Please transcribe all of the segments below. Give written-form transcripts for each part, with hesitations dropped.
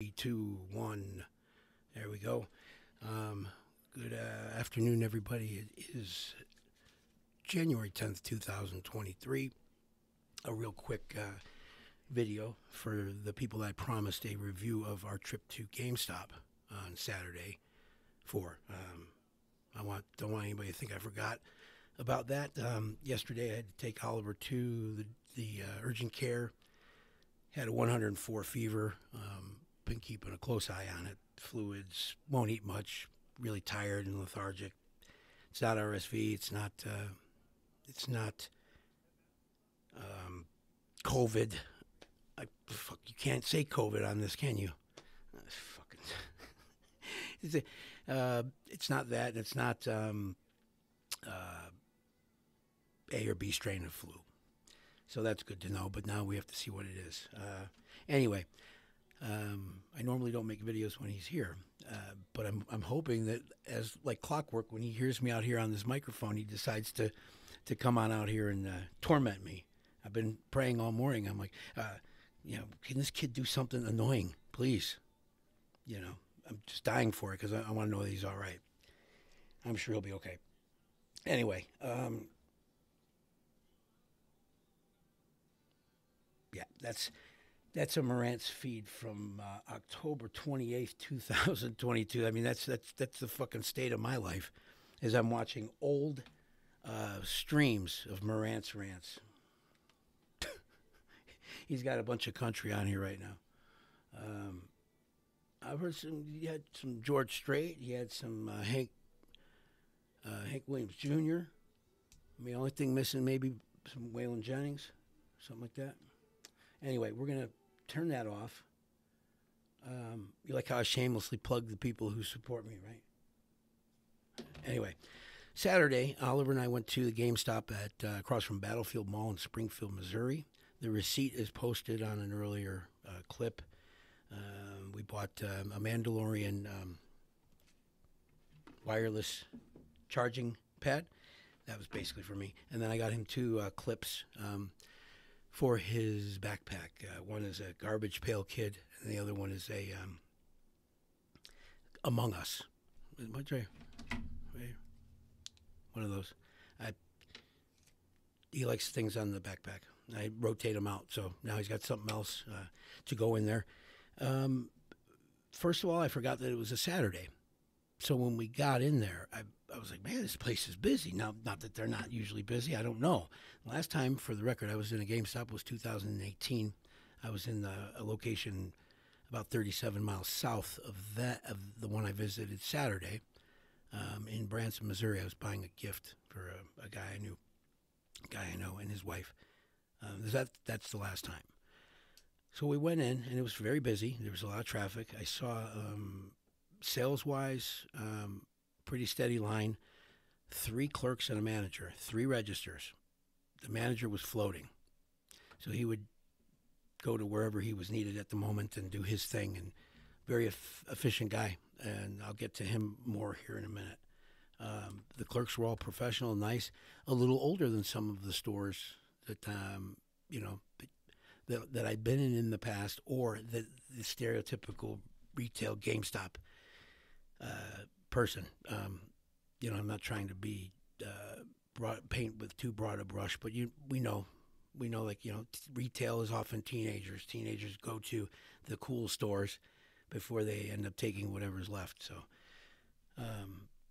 Three, two, one. There we go. Good afternoon, everybody. It is January 10th, 2023. A real quick video for the people I promised a review of our trip to GameStop on Saturday for. Don't want anybody to think I forgot about that. Yesterday, I had to take Oliver to the urgent care. Had a 104 fever. Been keeping a close eye on it. Fluids, won't eat much. Really tired and lethargic. It's not RSV. It's not COVID. You can't say COVID on this, can you? Fucking. It's not that. It's not A or B strain of flu. So that's good to know. But now we have to see what it is. Anyway. I normally don't make videos when he's here, but I'm hoping that as like clockwork, when he hears me out here on this microphone, he decides to come on out here and torment me. I've been praying all morning. I'm like, can this kid do something annoying, please? I'm just dying for it because I want to know that he's all right. I'm sure he'll be okay. Anyway, yeah, That's a Marantz feed from October 28th, 2022. I mean, that's the fucking state of my life, as I'm watching old streams of Marantz rants. He's got a bunch of country on here right now. I've heard he had some George Strait. He had some Hank Williams Jr. I mean, the only thing missing maybe some Waylon Jennings, something like that. Anyway, we're going to turn that off. You like how I shamelessly plug the people who support me, right? Anyway, Saturday, Oliver and I went to the GameStop at across from Battlefield Mall in Springfield, Missouri. The receipt is posted on an earlier clip. We bought a Mandalorian wireless charging pad. That was basically for me. And then I got him two clips for his backpack. One is a Garbage Pail Kid, and the other one is a Among Us. What's right? One of those. He likes things on the backpack. I rotate them out, so now he's got something else to go in there. First of all, I forgot that it was a Saturday. So when we got in there, I was like, man, this place is busy. Now, not that they're not usually busy. I don't know. Last time, for the record, I was in a GameStop was 2018. I was in a location about 37 miles south of the one I visited Saturday in Branson, Missouri. I was buying a gift for a guy I know, and his wife. That's the last time. So we went in, and it was very busy. There was a lot of traffic. I saw, sales-wise, pretty steady line. 3 clerks and a manager, 3 registers. The manager was floating. So he would go to wherever he was needed at the moment and do his thing. And very efficient guy. And I'll get to him more here in a minute. The clerks were all professional and nice. A little older than some of the stores that, that I'd been in the past, or the stereotypical retail GameStop person. I'm not trying to be paint with too broad a brush, but we know, retail is often teenagers. Teenagers go to the cool stores before they end up taking whatever's left. So,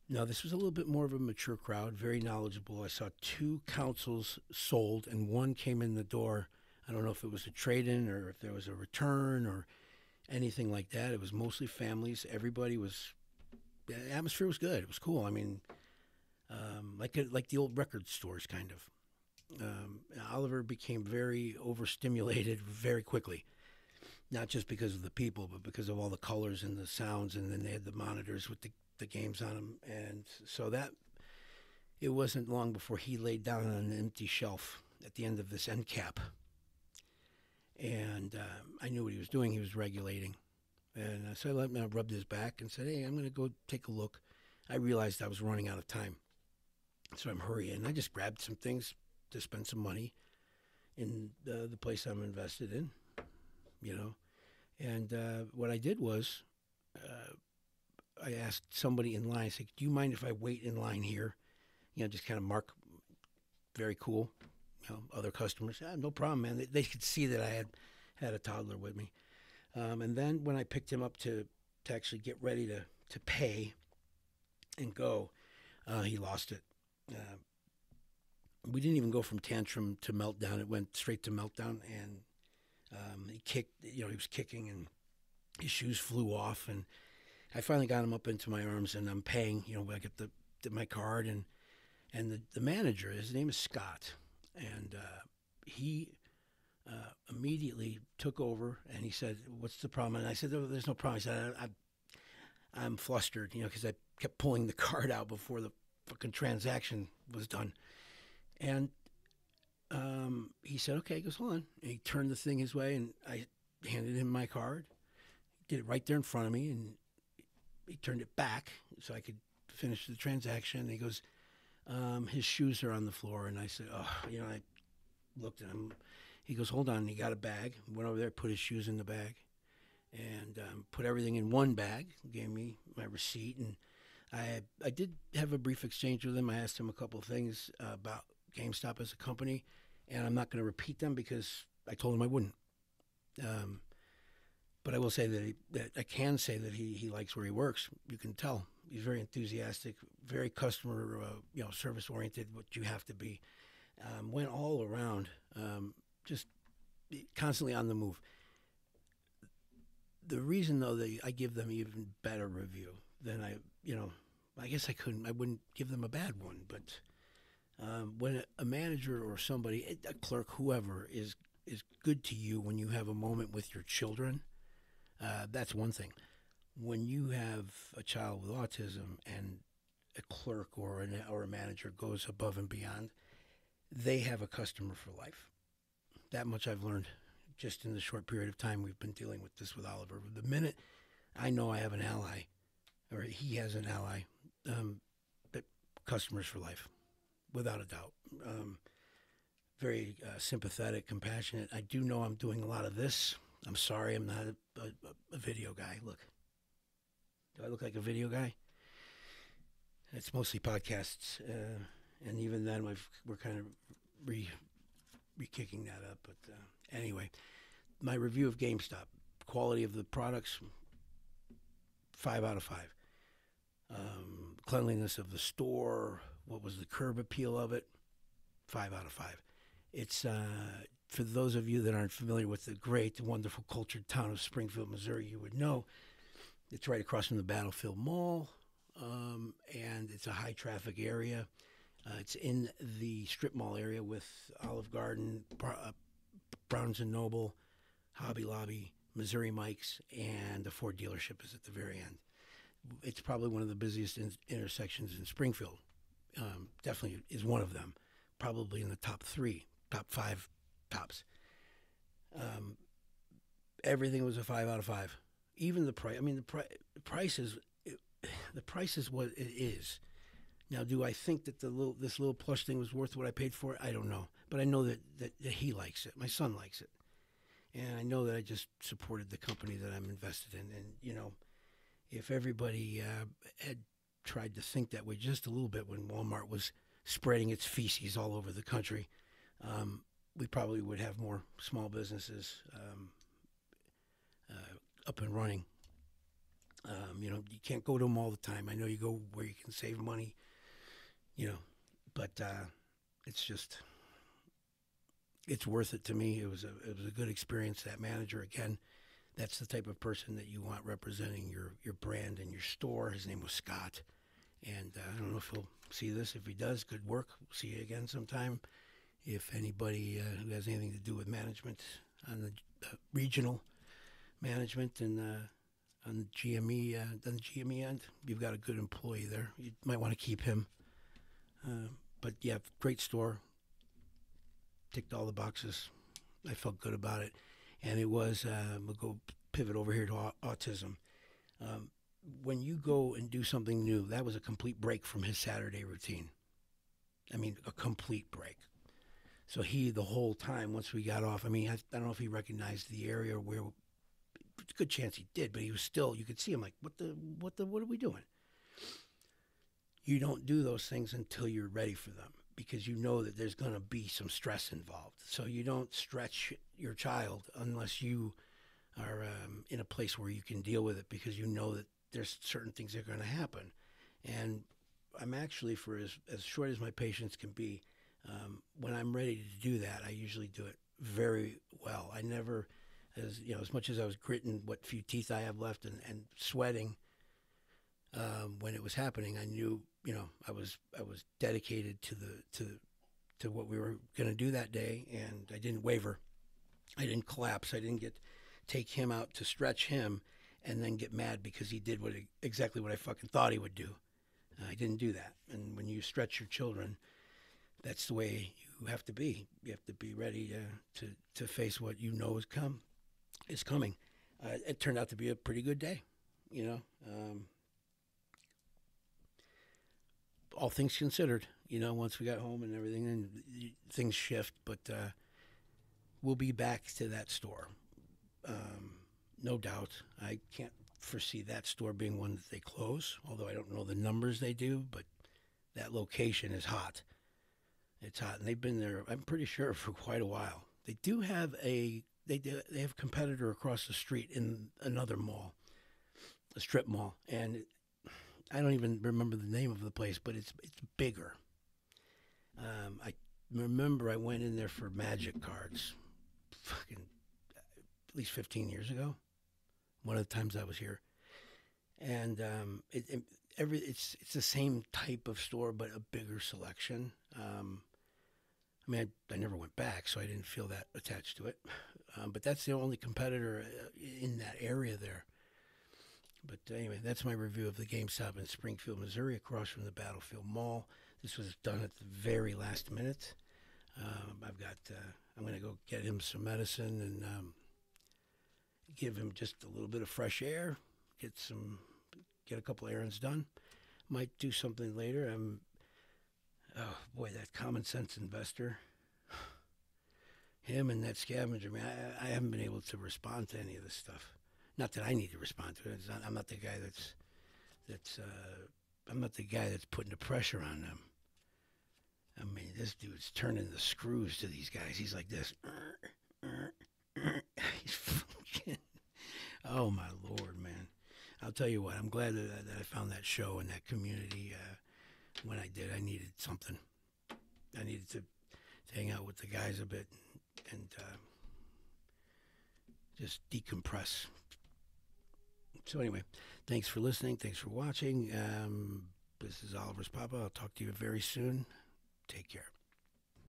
no, this was a little bit more of a mature crowd, very knowledgeable. I saw 2 consoles sold, and one came in the door. I don't know if it was a trade-in or if there was a return or anything like that. It was mostly families. The atmosphere was good. It was cool. I mean, like the old record stores, kind of. Oliver became very overstimulated very quickly, not just because of the people, but because of all the colors and the sounds. And then they had the monitors with the games on them, and so that it wasn't long before he laid down on an empty shelf at the end of this end cap. And I knew what he was doing. He was regulating. And so I rubbed his back and said, hey, I'm going to go take a look. I realized I was running out of time. So I'm hurrying. I just grabbed some things to spend some money in the place I'm invested in, And what I did was I asked somebody in line, I said, do you mind if I wait in line here? Just kind of mark, very cool. Other customers, no problem, man. They could see that I had a toddler with me. And then when I picked him up to actually get ready to pay and go, he lost it. We didn't even go from tantrum to meltdown. It went straight to meltdown, and he kicked. He was kicking, and his shoes flew off. And I finally got him up into my arms, and I'm paying. I get my card, and the manager, his name is Scott, and he immediately took over, and he said, "What's the problem?" And I said, "Oh, there's no problem." He said, I'm flustered, because I kept pulling the card out before the fucking transaction was done. And he said, okay. He goes, hold on. And he turned the thing his way, and I handed him my card. He did it right there in front of me, and he turned it back so I could finish the transaction. And he goes, his shoes are on the floor. And I said, I looked at him. He goes, hold on. And he got a bag, went over there, put his shoes in the bag, and put everything in one bag, gave me my receipt. And I did have a brief exchange with him. I asked him a couple of things about GameStop as a company, and I'm not going to repeat them because I told him I wouldn't. But I will say that I can say that he likes where he works. You can tell. He's very enthusiastic, very customer service oriented, what you have to be. Went all around, just constantly on the move. The reason, though, that I give them even better review than I guess I wouldn't give them a bad one, but when a manager or somebody, a clerk, whoever, is good to you when you have a moment with your children, that's one thing. When you have a child with autism and a clerk or a manager goes above and beyond, they have a customer for life. That much I've learned just in the short period of time we've been dealing with this with Oliver. The minute I know I have an ally, or he has an ally, that customers for life, without a doubt. Very sympathetic, compassionate. I do know I'm doing a lot of this. I'm sorry, I'm not a video guy. Look, do I look like a video guy? It's mostly podcasts, and even then we're kind of re-kicking that up. But anyway, my review of GameStop, quality of the products, 5 out of 5. Cleanliness of the store, what was the curb appeal of it, 5 out of 5. It's for those of you that aren't familiar with the great, wonderful, cultured town of Springfield, Missouri, you would know it's right across from the Battlefield Mall, and it's a high traffic area. It's in the strip mall area with Olive Garden, Barnes & Noble, Hobby Lobby, Missouri Mike's, and the Ford dealership is at the very end. It's probably one of the busiest intersections in Springfield. Definitely is one of them. Probably in the top 5 tops. Everything was a 5 out of 5. Even the price. I mean, the price is what it is. Now, do I think that this little plush thing was worth what I paid for it? I don't know. But I know that he likes it. My son likes it. And I know that I just supported the company that I'm invested in. And, if everybody had tried to think that way just a little bit when Walmart was spreading its feces all over the country, we probably would have more small businesses up and running. You can't go to them all the time. I know you go where you can save money, but it's worth it to me. It was a good experience. That manager, again, that's the type of person that you want representing your brand and your store. His name was Scott, and I don't know if he'll see this. If he does, good work. We'll see you again sometime. If anybody who has anything to do with management on the regional management and on the GME end, you've got a good employee there. You might want to keep him. But yeah, great store. Ticked all the boxes. I felt good about it. And it was, we'll go pivot over here to autism. When you go and do something new, that was a complete break from his Saturday routine. I mean, a complete break. So the whole time, once we got off, I mean, I don't know if he recognized the area where a good chance he did, but he was still, you could see him like, what are we doing? You don't do those things until you're ready for them, because you know that there's going to be some stress involved. So you don't stretch your child unless you are in a place where you can deal with it, because you know that there's certain things that are going to happen. And I'm actually, for as short as my patience can be, when I'm ready to do that, I usually do it very well. I never, as much as I was gritting what few teeth I have left and sweating when it was happening, I knew, I was dedicated to what we were going to do that day, and I didn't waver. I didn't collapse. I didn't take him out to stretch him and then get mad because he did exactly what I fucking thought he would do. I didn't do that. And when you stretch your children, that's the way you have to be. You have to be ready to face what you know is coming. It turned out to be a pretty good day, all things considered, once we got home and everything, and things shift, but we'll be back to that store. No doubt. I can't foresee that store being one that they close, although I don't know the numbers they do, but that location is hot. It's hot, and they've been there, I'm pretty sure, for quite a while. They do have they have a competitor across the street in another mall, a strip mall, and I don't even remember the name of the place, but it's bigger. I remember I went in there for Magic cards, fucking at least 15 years ago. One of the times I was here, and it's the same type of store, but a bigger selection. I never went back, so I didn't feel that attached to it. But that's the only competitor in that area there. But anyway, that's my review of the GameStop in Springfield, Missouri, across from the Battlefield Mall. This was done at the very last minute. I'm going to go get him some medicine and give him just a little bit of fresh air, get a couple errands done. Might do something later. Oh boy, that common sense investor, him and that scavenger, man, I haven't been able to respond to any of this stuff. Not that I need to respond to it. I'm not the guy I'm not the guy that's putting the pressure on them. I mean, this dude's turning the screws to these guys. He's like this. He's fucking, oh my Lord, man. I'll tell you what, I'm glad that I found that show and that community. When I did, I needed something. I needed to hang out with the guys a bit and just decompress. So anyway, thanks for listening. Thanks for watching. This is Oliver's Papa. I'll talk to you very soon. Take care.